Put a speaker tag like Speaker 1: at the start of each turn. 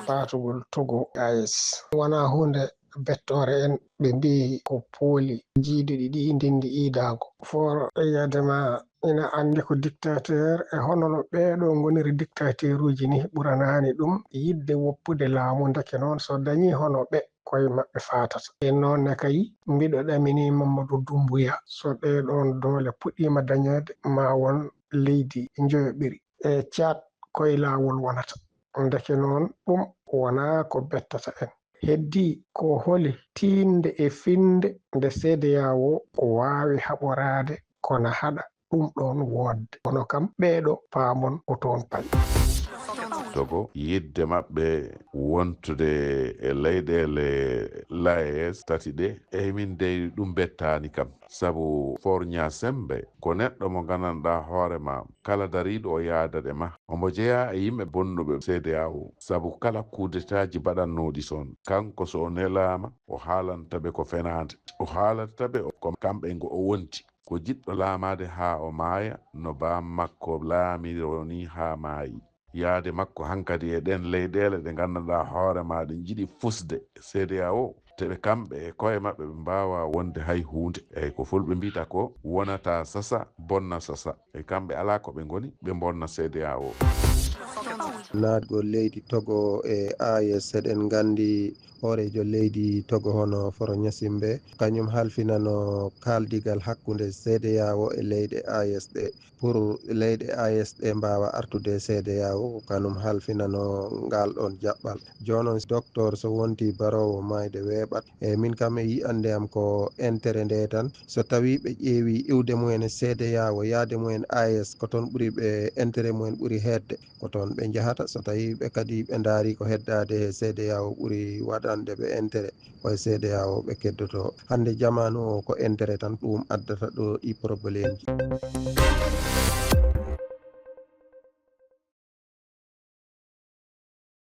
Speaker 1: fatugol Togo AS wana hunde bettore en ɓe mbi ko pooli jiiduɗi ɗi ndindi iidago for yadema ina andi ko dictateur e honono ɓeeɗo goniri dictateur uji ni ɓuranani ɗum yidde woppude laamu deke noon so dañi hono ɓe koye maɓɓe fatata e noonne kay mbiɗo ɗamini Mamadou Doumbouya so ɗeɗon doole puɗɗima dañede ma won leydi joyoɓiri e Tchad koye laawol wonata deke noon ɗum wona ko bettata en heddi ko holi tinde e finde nde CEDEAO wawi haɓorade kono haɗa ɗum ɗon wodde kono kam ɓeeɗo paamon ko toon payi
Speaker 2: Togo yidde maɓɓe wontude e leyɗele l'AES tati ɗe eyi min dey ɗum bettani kam sabu forña sembe ko neɗɗo mo gandanɗa hoorema kala dariɗo o yaadade ma omo jeeya e yimɓe bonnuɓe CEDEAO sabu kala coup d'état ji mbaɗannoɗi toon kanko so o nelama o haalantaɓe ko fenade o haalantaɓe ko kamɓe ngo o wonti ko jiɗɗo laamade ha o maaya no bammakko laamironi ha maayi yaade makko hankadi e ɗen leyɗele ɗe gandanɗa hoorema ɗe jiiɗi fusde CEDEAO teɓe kamɓe e koye maɓɓe ɓe mbawa wonde hay hunde eyyi ko fulɓe mbita ko wonata sasa bonna sasa e kamɓe ala ko ɓe goni ɓe bonna CEDEAO
Speaker 3: naatgol leydi Togo e AES eɗen gandi horejo leydi Togo hono Foro Ñasimbe kañum halfinano kaldigal hakkude CEDEAO e leyɗe AES ɗe pour leyɗe AES ɗe mbawa artude CEDEAO kanum halfinano ngal ɗon jaɓɓal jonon docteur so wonti barowo mayde weeɓat e min kam e yiyande am ko intérêt nde tan so tawi ɓe ƴeewi iwde mumen e CEDEAO yaade mumen AES ko toon ɓuuri ɓe intérêt mumen ɓuuri hedde ko toon ɓe jahata so tawi ɓe kadi ɓe daari ko heddade e CEDEAO ɓuuri waɗande ɓe intérêt koye CEDEAO ɓe keddoto hande jamanu o ko intérêt tan ɗum addata ɗo ɗi probléme ji